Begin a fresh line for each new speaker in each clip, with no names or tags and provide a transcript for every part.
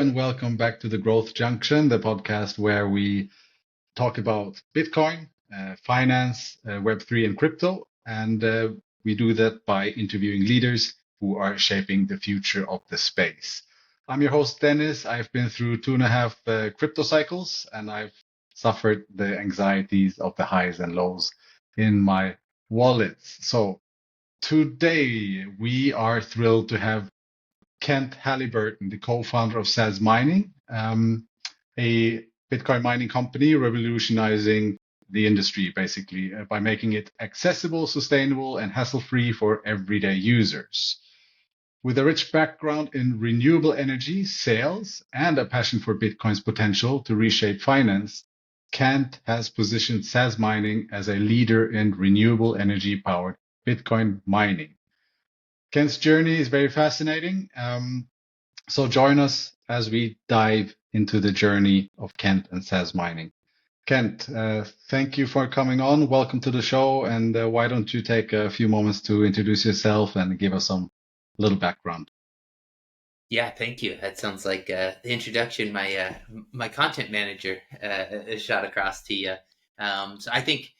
and welcome back to the Growth Junction, the podcast where we talk about Bitcoin, finance, Web3, and crypto. And we do that by interviewing leaders who are shaping the future of the space. I'm your host, Dennis. I've been through 2.5 crypto cycles, and I've suffered the anxieties of the highs and lows in my wallets. So today we are thrilled to have Kent Halliburton, the co-founder of SAZ Mining, a Bitcoin mining company revolutionizing the industry, basically, by making it accessible, sustainable, and hassle-free for everyday users. With a rich background in renewable energy, sales, and a passion for Bitcoin's potential to reshape finance, Kent has positioned SAZ Mining as a leader in renewable energy-powered Bitcoin mining. Kent's journey is very fascinating. So join us as we dive into the journey of Kent and SAZ Mining. Kent, thank you for coming on. Welcome to the show. And why don't you take a few moments to introduce yourself and give us some little background?
Yeah, thank you. That sounds like the introduction my content manager shot across to you. So I think,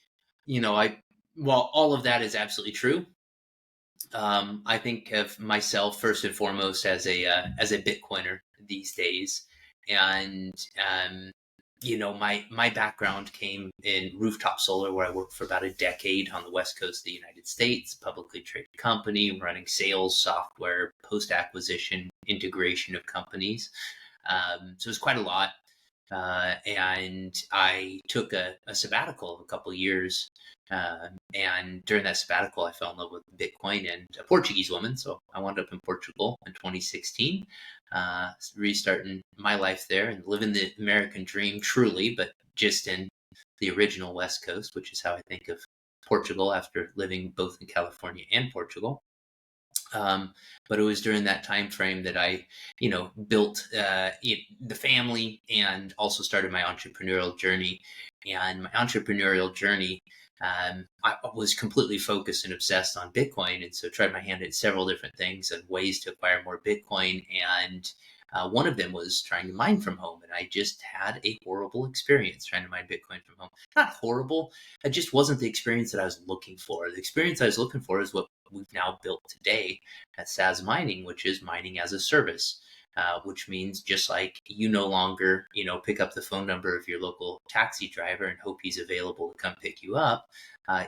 while all of that is absolutely true, I think of myself first and foremost as a Bitcoiner these days, and my background came in rooftop solar, where I worked for about a decade on the west coast of the United States, publicly traded company running sales, software, post acquisition, integration of companies. So it was quite a lot. And I took a sabbatical of a couple of years. And during that sabbatical, I fell in love with Bitcoin and a Portuguese woman. So I wound up in Portugal in 2016, restarting my life there and living the American dream truly, but just in the original West Coast, which is how I think of Portugal after living both in California and Portugal. But it was during that time frame that I, built the family and also started my entrepreneurial journey. And my entrepreneurial journey, I was completely focused and obsessed on Bitcoin, and so tried my hand at several different things and ways to acquire more Bitcoin. And one of them was trying to mine from home, and I just had a horrible experience trying to mine Bitcoin from home. Not horrible, it just wasn't the experience that I was looking for. The experience I was looking for is what we've now built today at SAZ Mining, which is mining as a service, which means just like you no longer, pick up the phone number of your local taxi driver and hope he's available to come pick you up.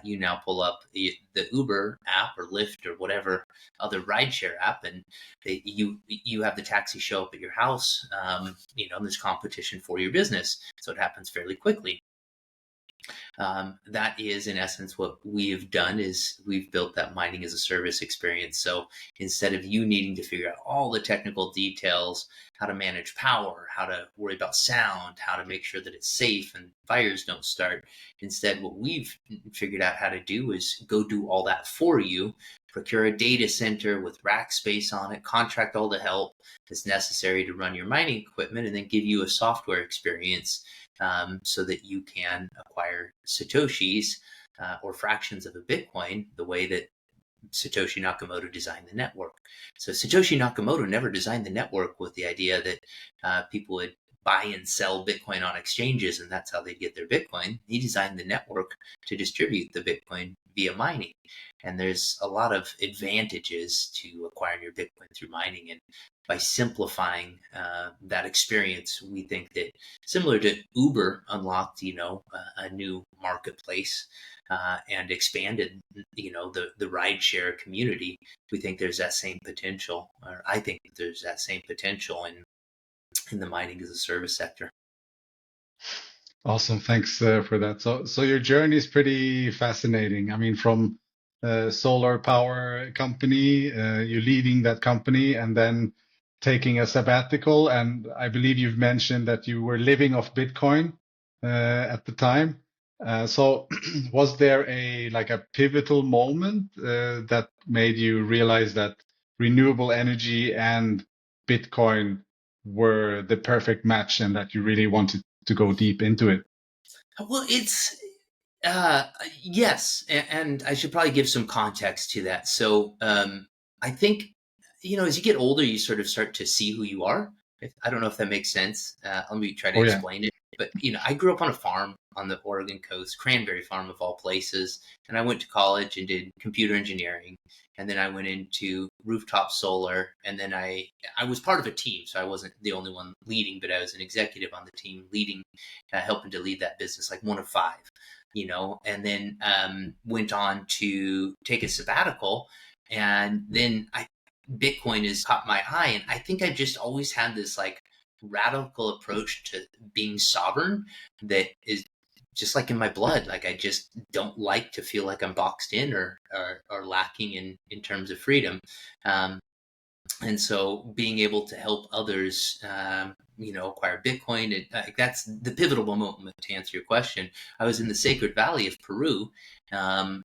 You now pull up the Uber app or Lyft or whatever other rideshare app, and you have the taxi show up at your house. And there's competition for your business, so it happens fairly quickly. That is in essence what we've done, is we've built that mining as a service experience. So instead of you needing to figure out all the technical details, how to manage power, how to worry about sound, how to make sure that it's safe and fires don't start, instead what we've figured out how to do is go do all that for you, procure a data center with rack space on it, contract all the help that's necessary to run your mining equipment, and then give you a software experience so that you can acquire Satoshis or fractions of a Bitcoin the way that Satoshi Nakamoto designed the network. So Satoshi Nakamoto never designed the network with the idea that people would buy and sell Bitcoin on exchanges and that's how they get their Bitcoin. He designed the network to distribute the Bitcoin via mining. And there's a lot of advantages to acquiring your Bitcoin through mining. And by simplifying that experience, we think that similar to Uber unlocked, a new marketplace and expanded, the rideshare community, we think there's that same potential, or I think there's that same potential in the mining as a service sector.
Awesome. Thanks for that. So your journey is pretty fascinating. I mean, from solar power company, you're leading that company and then taking a sabbatical. And I believe you've mentioned that you were living off Bitcoin at the time. So was there a pivotal moment that made you realize that renewable energy and Bitcoin were the perfect match and that you really wanted to go deep into it?
Well, it's yes, and I should probably give some context to that. So I think, as you get older, you sort of start to see who you are. I don't know if that makes sense. Let me try to
Oh yeah.
explain it. But, I grew up on a farm on the Oregon coast, Cranberry Farm of all places. And I went to college and did computer engineering. And then I went into rooftop solar. And then I was part of a team. So I wasn't the only one leading, but I was an executive on the team leading, helping to lead that business, like one of five, and then went on to take a sabbatical. And then Bitcoin has caught my eye. And I think I just always had this like radical approach to being sovereign that is just like in my blood. Like I just don't like to feel like I'm boxed in or lacking in terms of freedom. And so being able to help others, acquire Bitcoin, that's the pivotal moment to answer your question. I was in the Sacred Valley of Peru, and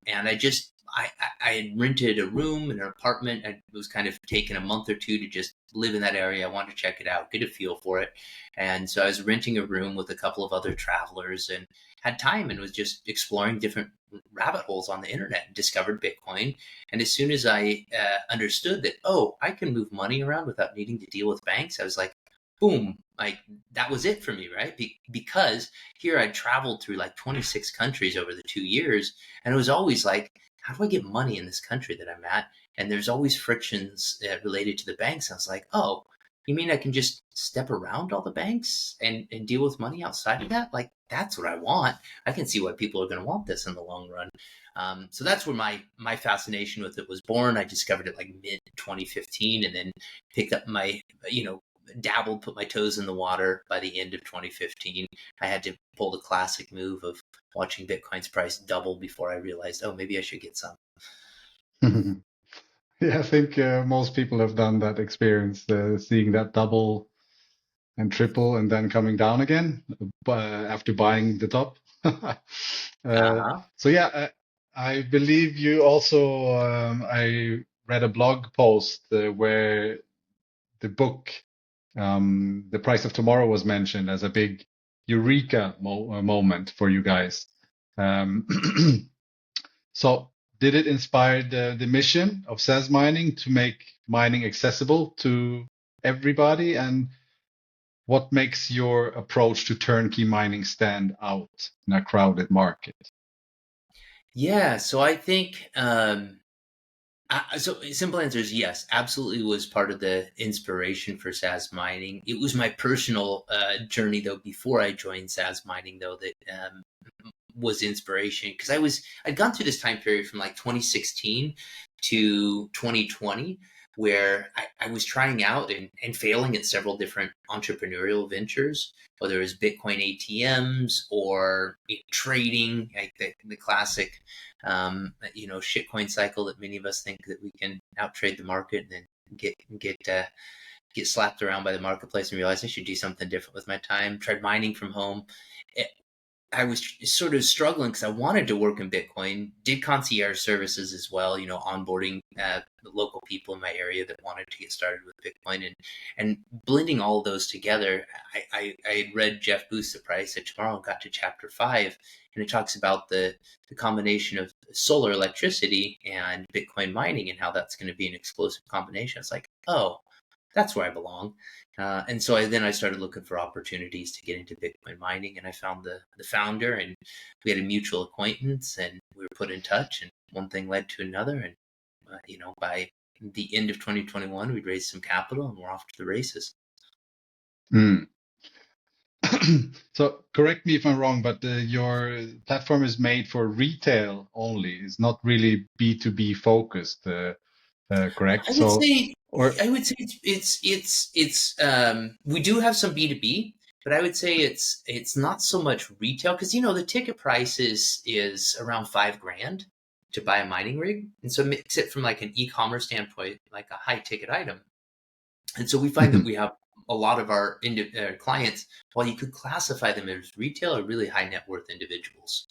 I had rented a room in an apartment. I was kind of taking a month or two to just live in that area. I wanted to check it out, get a feel for it. And so I was renting a room with a couple of other travelers and had time and was just exploring different rabbit holes on the internet and discovered Bitcoin. And as soon as I understood that, I can move money around without needing to deal with banks, I was like, boom, like that was it for me, right? Because here I traveled through like 26 countries over the 2 years. And it was always like, how do I get money in this country that I'm at? And there's always frictions related to the banks. I was like, oh, you mean I can just step around all the banks and deal with money outside of that? Like, that's what I want. I can see why people are going to want this in the long run. So that's where my fascination with it was born. I discovered it like mid 2015 and then picked up my, dabbled, put my toes in the water by the end of 2015. I had to pull the classic move of watching Bitcoin's price double before I realized, maybe I should get some.
Yeah, I think most people have done that experience, seeing that double and triple and then coming down again after buying the top. So yeah, I believe you also, I read a blog post where the book, The Price of Tomorrow was mentioned as a big eureka moment for you guys. So did it inspire the mission of SAZ Mining to make mining accessible to everybody? And what makes your approach to turnkey mining stand out in a crowded market?
Yeah, so I think so simple answer is yes, absolutely was part of the inspiration for SAZ Mining. It was my personal journey though before I joined SAZ Mining though that was inspiration because I'd gone through this time period from like 2016 to 2020 where I was trying out and failing at several different entrepreneurial ventures, whether it was Bitcoin ATMs or trading, like the classic, shitcoin cycle that many of us think that we can outtrade the market and then get slapped around by the marketplace and realize I should do something different with my time. Tried mining from home. I was sort of struggling because I wanted to work in Bitcoin, did concierge services as well, onboarding the local people in my area that wanted to get started with Bitcoin and blending all of those together. I had read Jeff Booth's The Price of Tomorrow and got to chapter 5, and it talks about the combination of solar electricity and Bitcoin mining and how that's going to be an explosive combination. It's like, that's where I belong. And so I started looking for opportunities to get into Bitcoin mining, and I found the founder, and we had a mutual acquaintance, and we were put in touch, and one thing led to another. And, by the end of 2021, we'd raised some capital and we're off to the races.
So correct me if I'm wrong, but your platform is made for retail only. It's not really B2B focused, correct?
I would say it's we do have some B2B, but I would say it's not so much retail because the ticket price is around $5,000 to buy a mining rig, and so it makes it from like an e-commerce standpoint like a high ticket item. And so we find that we have a lot of our clients, while you could classify them as retail, are really high net worth individuals.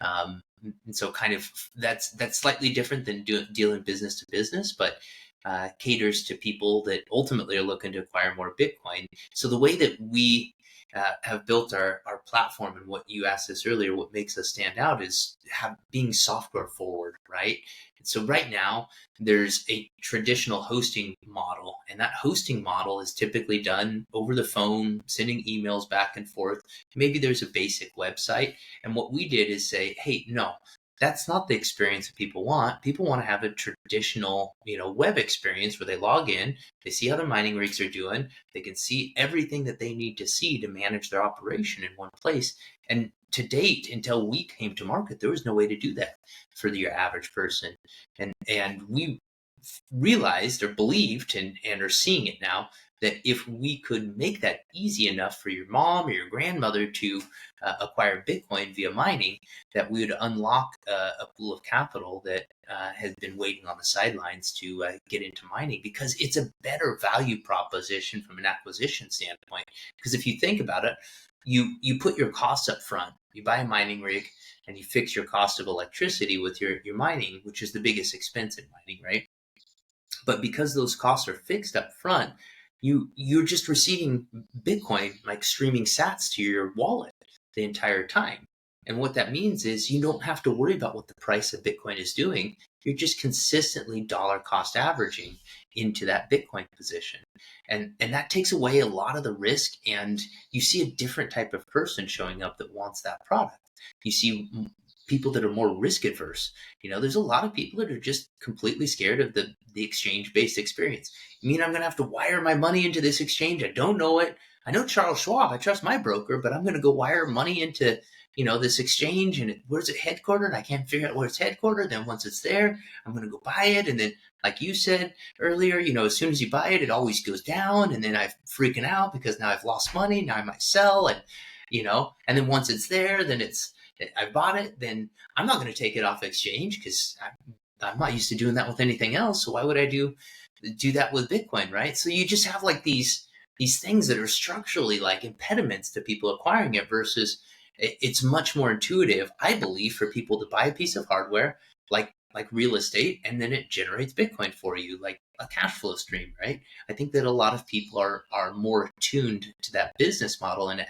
And so kind of that's slightly different than dealing business to business, but caters to people that ultimately are looking to acquire more Bitcoin. So the way that we have built our platform. And what you asked us earlier, what makes us stand out is being software forward, right? And so right now there's a traditional hosting model, and that hosting model is typically done over the phone, sending emails back and forth. Maybe there's a basic website. And what we did is say, hey, no, that's not the experience that people want. People want to have a traditional, web experience where they log in, they see how their mining rigs are doing, they can see everything that they need to see to manage their operation in one place. And to date, until we came to market, there was no way to do that for your average person. And we realized or believed and are seeing it now that if we could make that easy enough for your mom or your grandmother to acquire Bitcoin via mining, that we would unlock a pool of capital that has been waiting on the sidelines to get into mining, because it's a better value proposition from an acquisition standpoint. Because if you think about it, you put your costs up front, you buy a mining rig, and you fix your cost of electricity with your mining, which is the biggest expense in mining, right? But because those costs are fixed up front, you're just receiving Bitcoin, like streaming sats to your wallet the entire time. And what that means is you don't have to worry about what the price of Bitcoin is doing. You're just consistently dollar cost averaging into that Bitcoin position. And that takes away a lot of the risk. And you see a different type of person showing up that wants that product. You see people that are more risk adverse. There's a lot of people that are just completely scared of the exchange-based experience. You mean I'm going to have to wire my money into this exchange? I don't know it. I know Charles Schwab. I trust my broker, but I'm going to go wire money into, this exchange, and where's it headquartered? I can't figure out where it's headquartered. Then once it's there, I'm going to go buy it. And then, like you said earlier, as soon as you buy it, it always goes down. And then I'm freaking out because now I've lost money. Now I might sell. And, and then once it's there, then I bought it, then I'm not going to take it off exchange because I'm not used to doing that with anything else. So why would I do that with Bitcoin, right? So you just have like these things that are structurally like impediments to people acquiring it, versus it's much more intuitive, I believe, for people to buy a piece of hardware like real estate, and then it generates Bitcoin for you, like a cash flow stream, right? I think that a lot of people are more attuned to that business model, and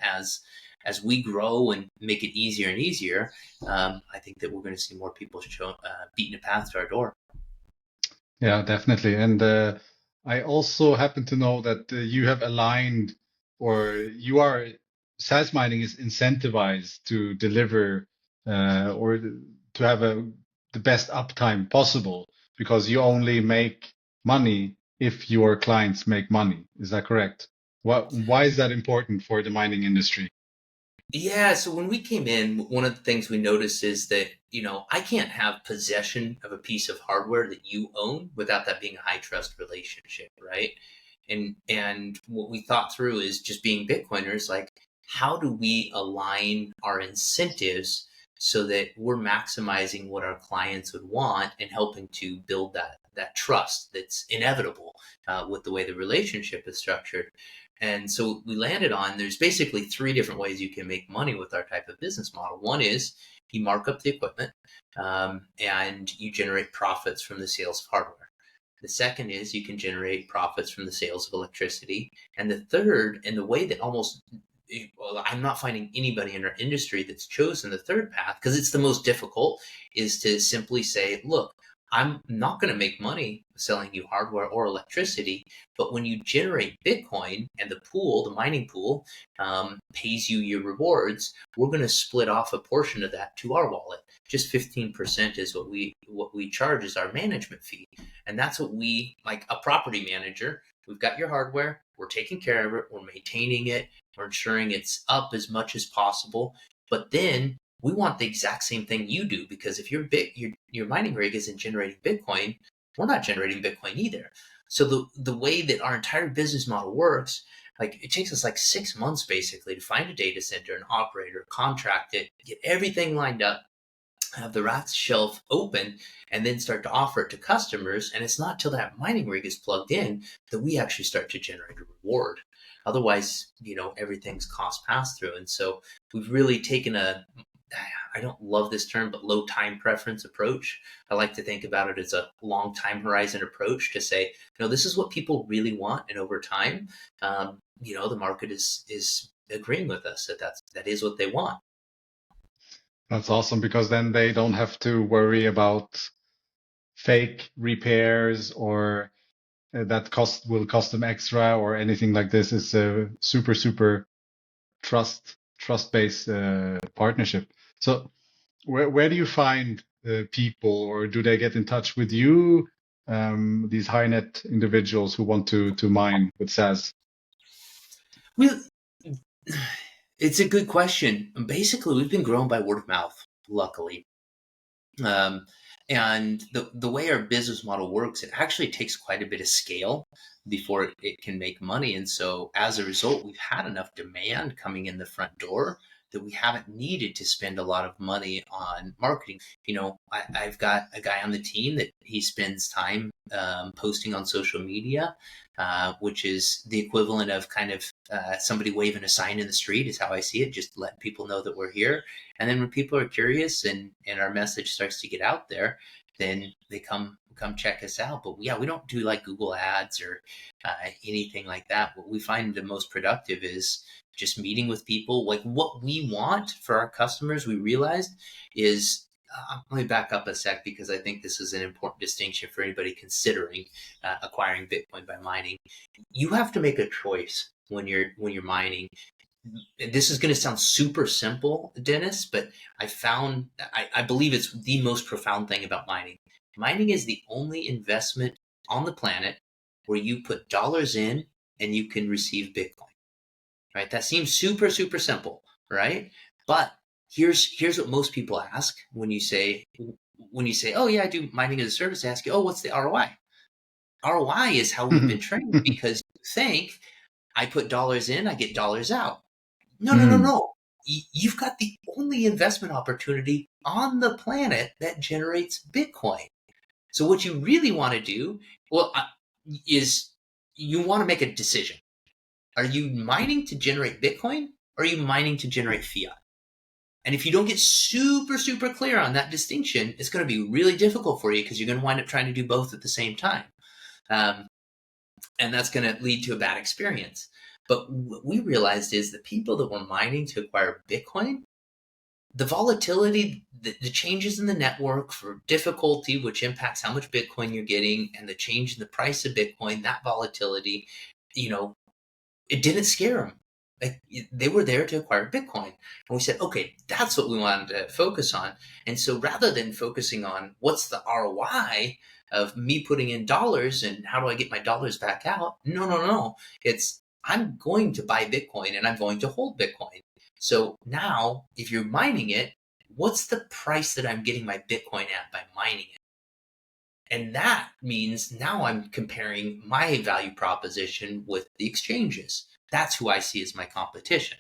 as we grow and make it easier and easier, I think that we're going to see more people beating a path to our door.
Yeah, definitely. And I also happen to know that you have aligned, or SAZ Mining is incentivized to deliver or to have the best uptime possible, because you only make money if your clients make money. Is that correct? Why is that important for the mining industry?
Yeah, so when we came in, one of the things we noticed is that, I can't have possession of a piece of hardware that you own without that being a high trust relationship, right? And what we thought through is, just being Bitcoiners, like, how do we align our incentives so that we're maximizing what our clients would want and helping to build that trust that's inevitable with the way the relationship is structured. And so we landed on, there's basically three different ways you can make money with our type of business model. One is you mark up the equipment and you generate profits from the sales of hardware. The second is you can generate profits from the sales of electricity. And the third, and the way that I'm not finding anybody in our industry that's chosen the third path, because it's the most difficult, is to simply say, look, I'm not going to make money selling you hardware or electricity, but when you generate Bitcoin and the mining pool, pays you your rewards, we're going to split off a portion of that to our wallet. Just 15% is what we charge as our management fee. And that's what we, like a property manager, we've got your hardware, we're taking care of it, we're maintaining it, we're ensuring it's up as much as possible. But then we want the exact same thing you do, because if your mining rig isn't generating Bitcoin, we're not generating Bitcoin either. So the way that our entire business model works, like, it takes us like 6 months basically to find a data center, an operator, contract it, get everything lined up, have the RAS shelf open, and then start to offer it to customers. And it's not till that mining rig is plugged in that we actually start to generate a reward. Otherwise, everything's cost pass through. And so we've really taken I don't love this term, but low time preference approach. I like to think about it as a long time horizon approach to say, this is what people really want. And over time, the market is agreeing with us that is what they want.
That's awesome, because then they don't have to worry about fake repairs or that will cost them extra or anything like this. It's a super trust based partnership. So where do you find people, or do they get in touch with you? These high net individuals who want to mine with SAZ.
Well, it's a good question. Basically, we've been growing by word of mouth, luckily. And the way our business model works, it actually takes quite a bit of scale before it can make money. And so as a result, we've had enough demand coming in the front door that we haven't needed to spend a lot of money on marketing. I've got a guy on the team that he spends time posting on social media, which is the equivalent of kind of somebody waving a sign in the street is how I see it, just letting people know that we're here. And then when people are curious and our message starts to get out there, then they come check us out. But yeah, we don't do like Google ads or anything like that. What we find the most productive is just meeting with people. Like what we want for our customers, we realized is, let me back up a sec, because I think this is an important distinction for anybody considering acquiring Bitcoin by mining. You have to make a choice when you're mining. This is going to sound super simple, Dennis, but I believe it's the most profound thing about mining. Mining is the only investment on the planet where you put dollars in and you can receive Bitcoin, right? That seems super simple, right? But here's what most people ask when you say, oh yeah, I do mining as a service. They ask you, oh, what's the ROI? ROI is how we've been trained, because you think I put dollars in, I get dollars out. No. You've got the only investment opportunity on the planet that generates Bitcoin. So what you really want to do, is you want to make a decision. Are you mining to generate Bitcoin, or are you mining to generate fiat? And if you don't get super clear on that distinction, it's going to be really difficult for you, because you're going to wind up trying to do both at the same time. And that's going to lead to a bad experience. But what we realized is the people that were mining to acquire Bitcoin, the volatility, the changes in the network for difficulty, which impacts how much Bitcoin you're getting, and the change in the price of Bitcoin, that volatility, it didn't scare them. Like, they were there to acquire Bitcoin. And we said, okay, that's what we wanted to focus on. And so rather than focusing on what's the ROI of me putting in dollars and how do I get my dollars back out? No. It's, I'm going to buy Bitcoin and I'm going to hold Bitcoin. So now if you're mining it, what's the price that I'm getting my Bitcoin at by mining it? And that means now I'm comparing my value proposition with the exchanges. That's who I see as my competition.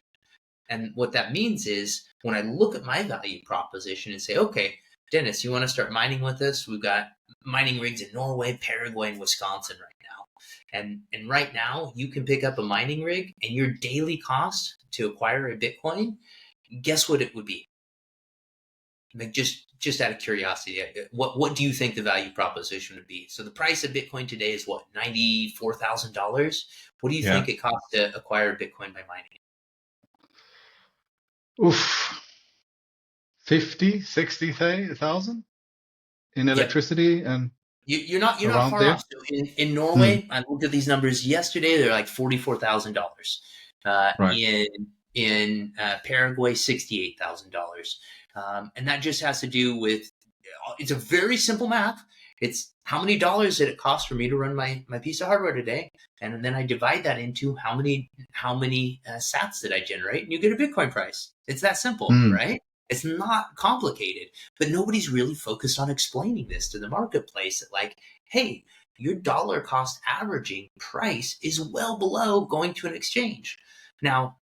And what that means is when I look at my value proposition and say, okay, Dennis, you want to start mining with us? We've got mining rigs in Norway, Paraguay, and Wisconsin right now. And right now you can pick up a mining rig and your daily cost to acquire a Bitcoin, guess what it would be? Like just out of curiosity, what do you think the value proposition would be? So the price of Bitcoin today is what, $94,000? What do you think it costs to acquire Bitcoin by mining?
Oof, 50,000-60,000 in electricity. Yep. And
you're not far there off. So in Norway, I looked at these numbers yesterday. They're like $44,000. Right. In Paraguay, $68,000. And that just has to do with, it's a very simple math. It's how many dollars did it cost for me to run my piece of hardware today? And then I divide that into how many sats did I generate, and you get a Bitcoin price. It's that simple, right? It's not complicated, but nobody's really focused on explaining this to the marketplace that, like, hey, your dollar cost averaging price is well below going to an exchange. Now,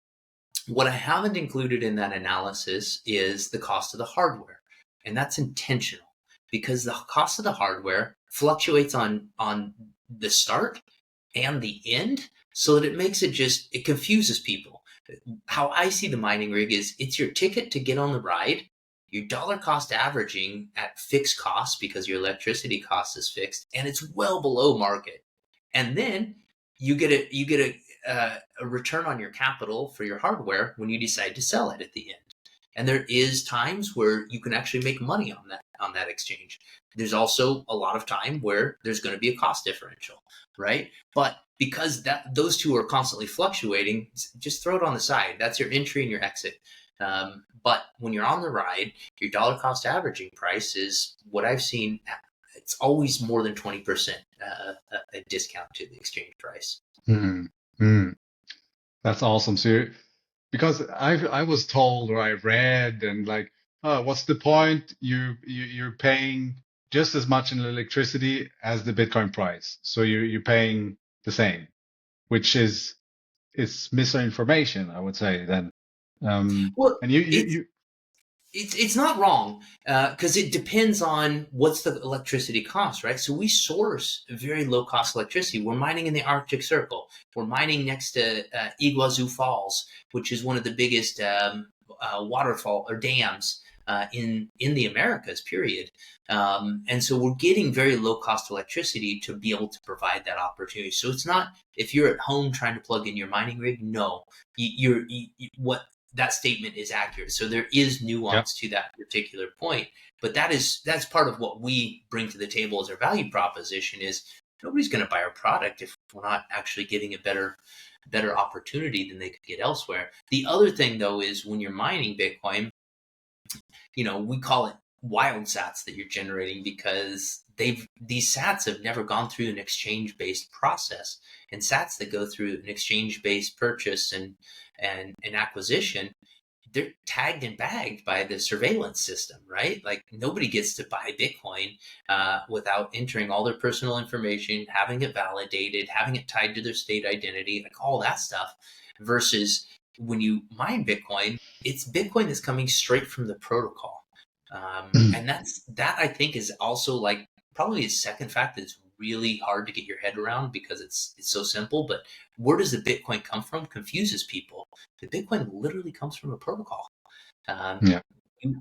what I haven't included in that analysis is the cost of the hardware. And that's intentional, because the cost of the hardware fluctuates on the start and the end, so that it makes it confuses people. How I see the mining rig is, it's your ticket to get on the ride, your dollar cost averaging at fixed costs because your electricity cost is fixed, and it's well below market. And then you get a return on your capital for your hardware when you decide to sell it at the end. And there is times where you can actually make money on that exchange. There's also a lot of time where there's going to be a cost differential, right? But because those two are constantly fluctuating, just throw it on the side. That's your entry and your exit. But when you're on the ride, your dollar cost averaging price is what I've seen. It's always more than 20% a discount to the exchange price.
That's awesome. So, because I was told or I read and like, oh, what's the point? You're paying just as much in electricity as the Bitcoin price, so you're paying the same, which is misinformation, I would say then.
Well,
And you
it's not wrong because it depends on what's the electricity cost, right? So we source very low cost electricity. We're mining in the Arctic Circle. We're mining next to Iguazu Falls, which is one of the biggest waterfall or dams in the Americas, period. And so we're getting very low cost electricity to be able to provide that opportunity. So it's not, if you're at home trying to plug in your mining rig, no, what that statement is accurate. So there is nuance to that particular point, but that's part of what we bring to the table as our value proposition is nobody's going to buy our product if we're not actually giving a better opportunity than they could get elsewhere. The other thing though is when you're mining Bitcoin, we call it wild sats that you're generating because these sats have never gone through an exchange-based process, and sats that go through an exchange-based purchase and acquisition, they're tagged and bagged by the surveillance system, right? Like nobody gets to buy Bitcoin without entering all their personal information, having it validated, having it tied to their state identity, like all that stuff. Versus when you mine Bitcoin, it's Bitcoin that's coming straight from the protocol. And that I think is also like probably a second fact that's really hard to get your head around because it's so simple. But where does the Bitcoin come from confuses people. The Bitcoin literally comes from a protocol.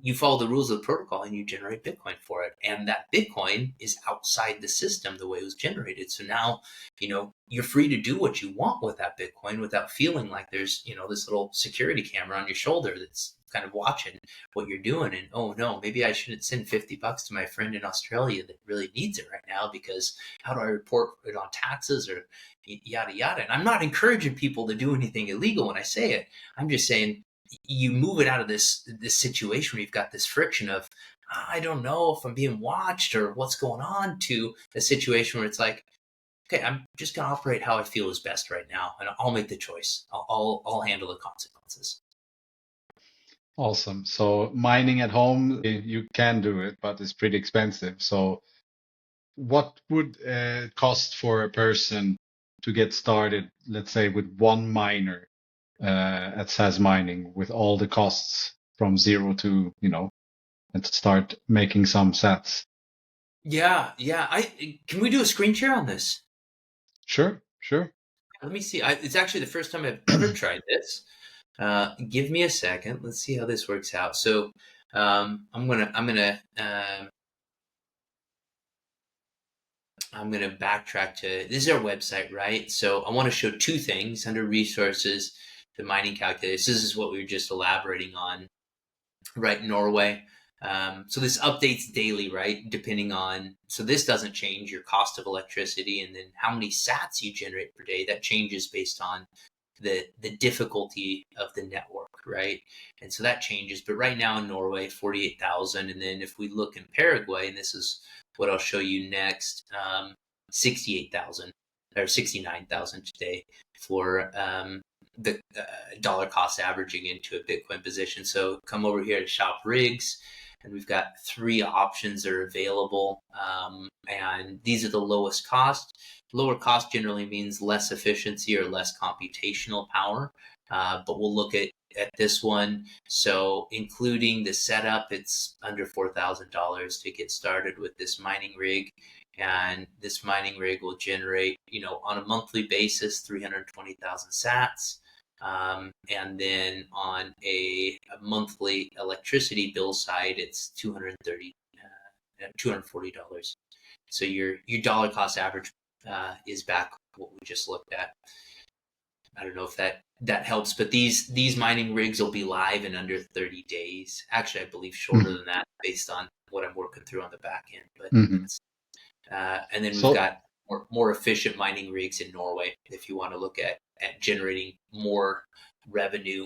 You follow the rules of the protocol and you generate Bitcoin for it. And that Bitcoin is outside the system the way it was generated. So now, you're free to do what you want with that Bitcoin without feeling like there's, this little security camera on your shoulder that's kind of watching what you're doing. And, oh no, maybe I shouldn't send $50 to my friend in Australia that really needs it right now because how do I report it on taxes or yada, yada. And I'm not encouraging people to do anything illegal when I say it. I'm just saying, you move it out of this situation where you've got this friction of, I don't know if I'm being watched or what's going on, to a situation where it's like, okay, I'm just going to operate how I feel is best right now. And I'll make the choice. I'll handle the consequences.
Awesome. So mining at home, you can do it, but it's pretty expensive. So what would it cost for a person to get started, let's say with one miner at SAZ Mining with all the costs from zero to, and to start making some sats?
Yeah. Can we do a screen share on this?
Sure.
Let me see. It's actually the first time I've ever tried this. Give me a second. Let's see how this works out. So I'm gonna backtrack to, this is our website, right? So I want to show two things under resources, the mining calculators. This is what we were just elaborating on, right? Norway. So this updates daily, right? Depending on, so this doesn't change your cost of electricity, and then how many sats you generate per day. That changes based on the difficulty of the network, right? And so that changes. But right now in Norway, 48,000. And then if we look in Paraguay, and this is what I'll show you next, 68,000 or 69,000 today for the dollar cost averaging into a Bitcoin position. So come over here to shop rigs, and we've got 3 options that are available. And these are the lowest cost. Lower cost generally means less efficiency or less computational power. But we'll look at this one. So including the setup, it's under $4,000 to get started with this mining rig. And this mining rig will generate, on a monthly basis, 320,000 sats. And then on a monthly electricity bill side, it's $240. So your dollar cost average is back what we just looked at. I don't know if that helps, but these mining rigs will be live in under 30 days. Actually, I believe shorter
Mhm.
than that based on what I'm working through on the back end. But
Mhm.
that's and then we've
So
got more efficient mining rigs in Norway if you want to look at generating more revenue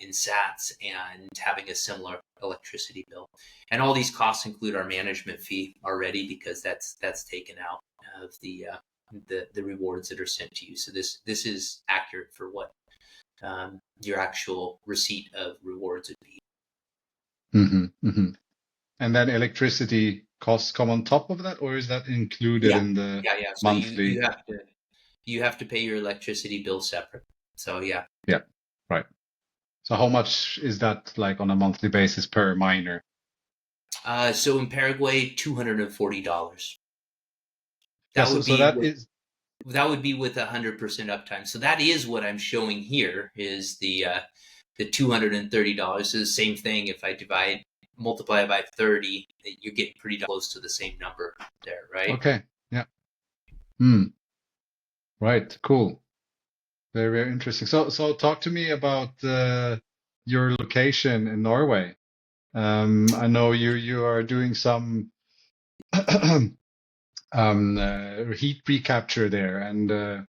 in sats and having a similar electricity bill. And all these costs include our management fee already because that's taken out of the rewards that are sent to you. So this is accurate for what your actual receipt of rewards would be.
mhm, mhm. And then electricity costs come on top of that, or is that included
Yeah,
in the
yeah. So you
monthly?
have to pay your electricity bill separate. So yeah.
Yeah, right. So how much is that like on a monthly basis per miner?
So in Paraguay, $240.
Yeah,
That
so
would
so
be
that
with
is
100% uptime. So that is what I'm showing here is the $230. So the same thing. If I multiply by 30, you're getting pretty close to the same number there, right?
okay. Yeah. Hmm. Right. Cool. Very, very interesting. So talk to me about your location in Norway. I know you are doing some heat recapture there, and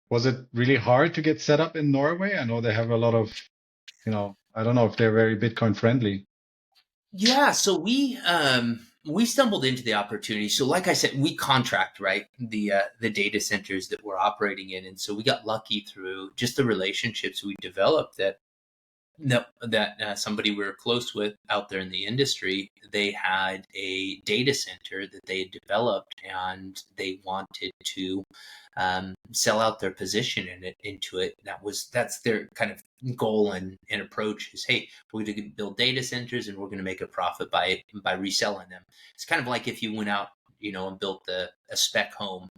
was it really hard to get set up in Norway? I know they have a lot of, I don't know if they're very Bitcoin friendly.
Yeah, so we stumbled into the opportunity. So like I said, we contract, right? The data centers that we're operating in, and so we got lucky through just the relationships we developed that somebody we were close with out there in the industry, they had a data center that they had developed, and they wanted to sell out their position into it. That's their kind of goal and approach is, hey, we're going to build data centers and we're going to make a profit by reselling them. It's kind of like if you went out, and built a spec home,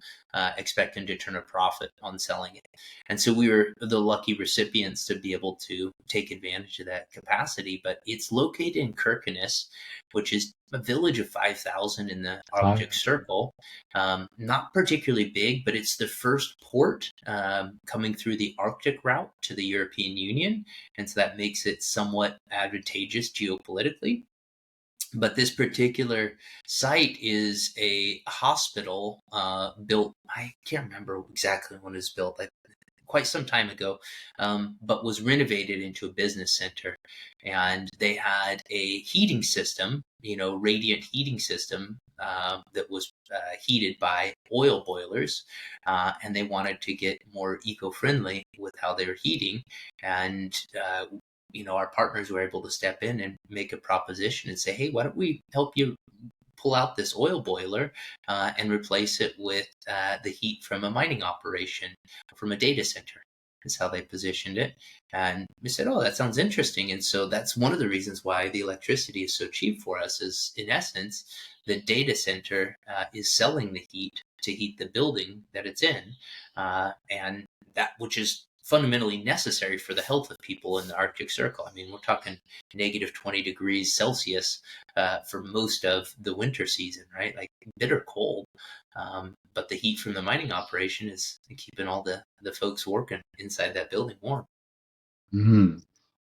expecting to turn a profit on selling it. And so we were the lucky recipients to be able to take advantage of that capacity. But it's located in Kirkenes, which is a village of 5,000 in the
Oh,
Arctic Circle. Not particularly big, but it's the first port coming through the Arctic route to the European Union. And so that makes it somewhat advantageous geopolitically. But this particular site is a hospital built, I can't remember exactly when it was built, like quite some time ago, but was renovated into a business center. And they had a heating system, radiant heating system that was heated by oil boilers. And they wanted to get more eco friendly with how they were heating. And our partners were able to step in and make a proposition and say, hey, why don't we help you pull out this oil boiler and replace it with the heat from a mining operation, from a data center, is how they positioned it. And we said, oh, that sounds interesting. And so that's one of the reasons why the electricity is so cheap for us is, in essence, the data center is selling the heat to heat the building that it's in. And that, which is fundamentally necessary for the health of people in the Arctic Circle. I mean, we're talking negative 20 degrees Celsius for most of the winter season, right? Like bitter cold. But the heat from the mining operation is keeping all the folks working inside that building warm.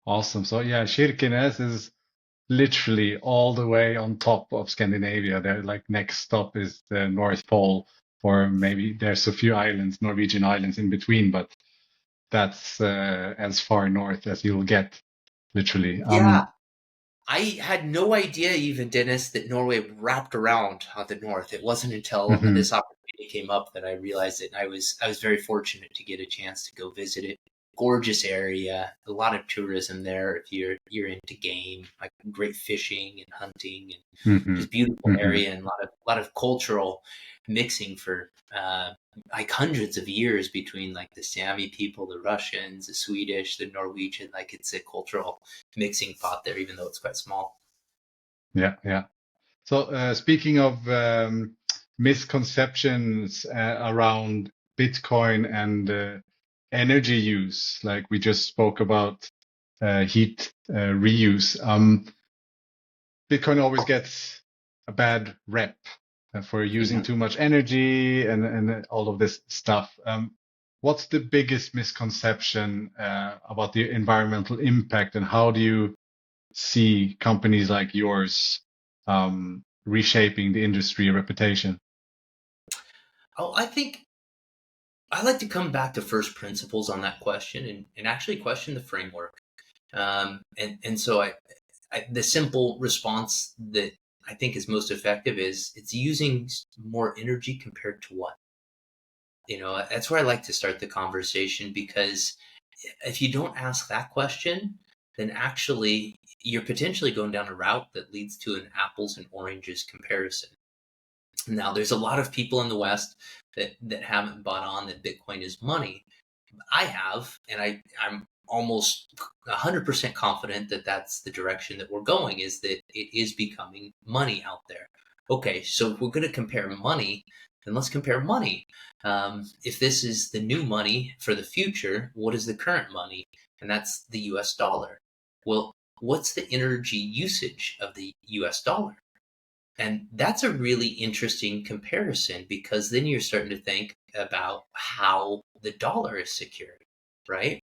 awesome. So yeah, Kirkenes is literally all the way on top of Scandinavia. Their like next stop is the North Pole, or maybe there's a few islands, Norwegian islands in between, but that's as far north as you'll get, literally.
Yeah, I had no idea, even Dennis, that Norway wrapped around on the north. It wasn't until
Mhm,
this opportunity came up that I realized it. And I was very fortunate to get a chance to go visit it. Gorgeous area, a lot of tourism there. If you're into game, like great fishing and hunting, and
mhm,
just beautiful
mhm.
area, and a lot of cultural mixing for like hundreds of years between like the Sami people, the Russians, the Swedish, the Norwegian. Like it's a cultural mixing pot there, even though it's quite small.
Yeah, yeah. So speaking of misconceptions around Bitcoin and energy use, like we just spoke about heat reuse. Bitcoin always gets a bad rep for using
Mhm.
too much energy and all of this stuff. what's the biggest misconception about the environmental impact, and how do you see companies like yours reshaping the industry reputation?
Oh, I think I like to come back to first principles on that question and actually question the framework. And so the simple response that I think is most effective is it's using more energy compared to what? That's where I like to start the conversation, because if you don't ask that question, then actually you're potentially going down a route that leads to an apples and oranges comparison. Now, there's a lot of people in the West that haven't bought on that Bitcoin is money. I have, and I'm almost 100% confident that that's the direction that we're going, is that it is becoming money out there. Okay, so if we're going to compare money, then let's compare money. If this is the new money for the future, what is the current money? And that's the US dollar. Well, what's the energy usage of the US dollar? And that's a really interesting comparison, because then you're starting to think about how the dollar is secured, right?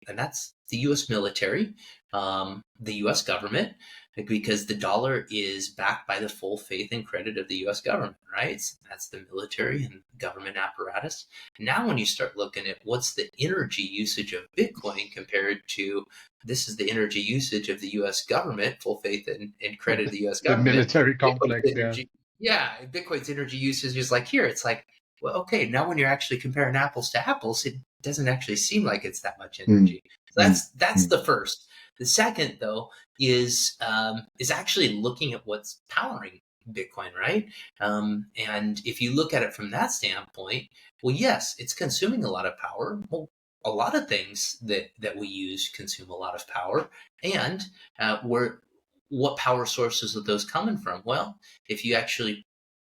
And that's the US military, the US government, because the dollar is backed by the full faith and credit of the US government, right? So that's the military and government apparatus. Now, when you start looking at what's the energy usage of Bitcoin compared to this is the energy usage of the US government, full faith and credit of the US
The
government.
military
Bitcoin's
complex, yeah.
energy, yeah, Bitcoin's energy usage is like here. It's like, well, okay, now when you're actually comparing apples to apples, it doesn't actually seem like it's that much energy. So that's the first. The second, though, is actually looking at what's powering Bitcoin, right? And if you look at it from that standpoint, well, yes, it's consuming a lot of power. Well, a lot of things that we use consume a lot of power, and what power sources are those coming from? Well, if you actually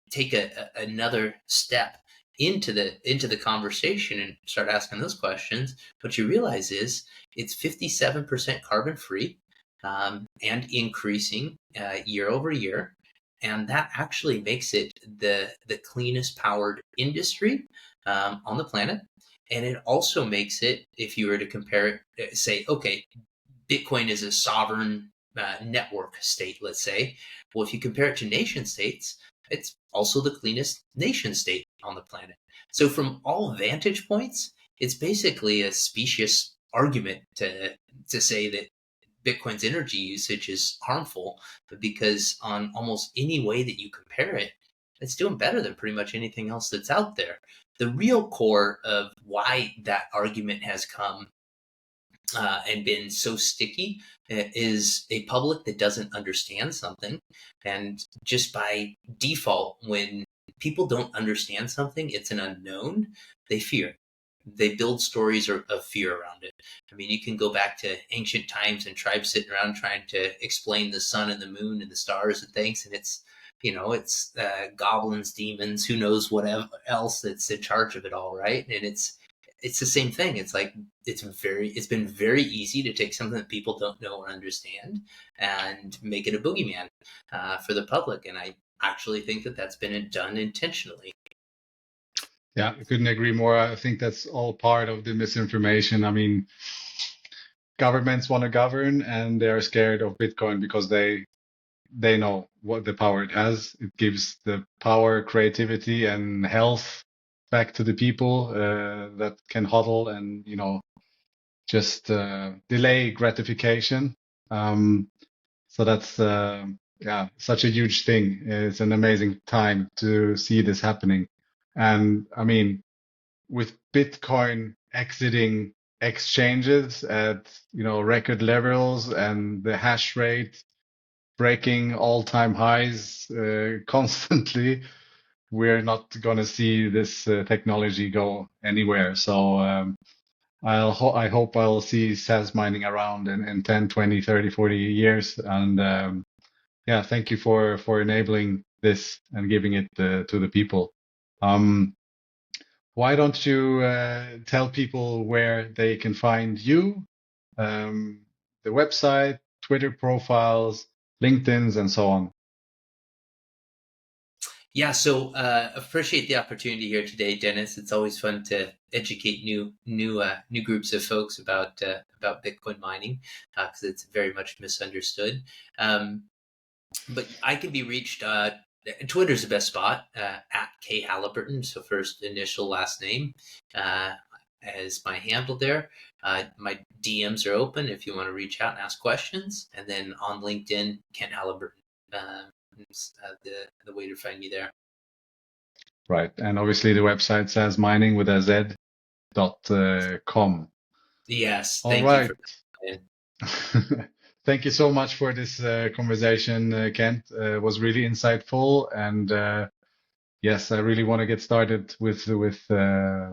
take another step into the conversation and start asking those questions, what you realize is it's 57% carbon free, and increasing year over year, and that actually makes it the cleanest powered industry on the planet. And it also makes it, if you were to compare it, say, okay, Bitcoin is a sovereign network state, let's say. Well, if you compare it to nation states, it's also the cleanest nation state on the planet. So from all vantage points, it's basically a specious argument to say that Bitcoin's energy usage is harmful, because on almost any way that you compare it, it's doing better than pretty much anything else that's out there. The real core of why that argument has come and been so sticky is a public that doesn't understand something. And just by default, when people don't understand something, it's an unknown, they fear. They build stories of fear around it. I mean, you can go back to ancient times and tribes sitting around trying to explain the sun and the moon and the stars and things. And it's goblins, demons, who knows whatever else that's in charge of it all, right? And it's the same thing. It's like it's been very easy to take something that people don't know or understand and make it a boogeyman for the public. And I actually think that that's been done intentionally.
Yeah, I couldn't agree more. I think that's all part of the misinformation. I mean, governments want to govern, and they are scared of Bitcoin because they know what the power it has. It gives the power, creativity, and health back to the people that can hodl and just delay gratification. So that's such a huge thing. It's an amazing time to see this happening. And I mean, with Bitcoin exiting exchanges at record levels and the hash rate breaking all-time highs constantly, we're not going to see this technology go anywhere. So I hope I'll see SAZ mining around in 10, 20, 30, 40 years. And thank you for enabling this and giving it to the people. Why don't you tell people where they can find you, the website, Twitter profiles, LinkedIn's, and so on?
Yeah, so appreciate the opportunity here today, Dennis. It's always fun to educate new groups of folks about Bitcoin mining because it's very much misunderstood. Um, but I can be reached. Twitter's the best spot at K Halliburton. So first initial last name uh, as my handle there. My DMs are open if you want to reach out and ask questions. And then on LinkedIn, Kent Halliburton. Is, the way to find me there.
Right. And obviously the website SAZ Mining with a Z .com.
Yes,
All
thank you
right.
for that.
Thank you so much for this conversation, Kent. It was really insightful, and yes, I really want to get started with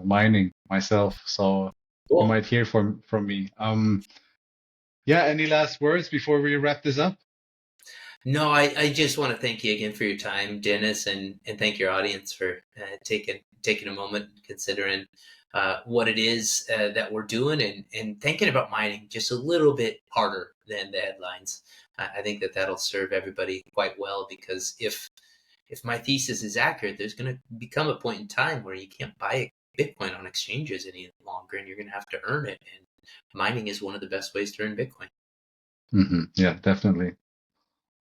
mining myself. So you
Cool.
might hear from me. Yeah. Any last words before we wrap this up?
No, I just want to thank you again for your time, Dennis, and thank your audience for taking a moment considering what it is that we're doing and thinking about mining just a little bit harder than the headlines. I think that that'll serve everybody quite well because if my thesis is accurate, there's going to become a point in time where you can't buy Bitcoin on exchanges any longer, and you're going to have to earn it. And mining is one of the best ways to earn Bitcoin.
Yeah, definitely.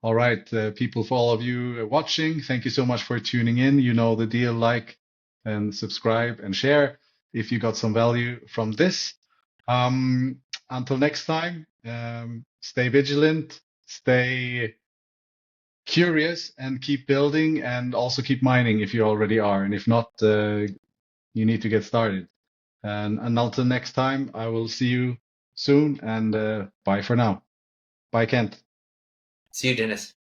All right, people, for all of you watching, thank you so much for tuning in. You know the deal, like and subscribe and share if you got some value from this. Until next time, stay vigilant, stay curious, and keep building, and also keep mining if you already are. And if not, you need to get started. And until next time, I will see you soon, and bye for now. Bye, Kent.
See you, Dennis.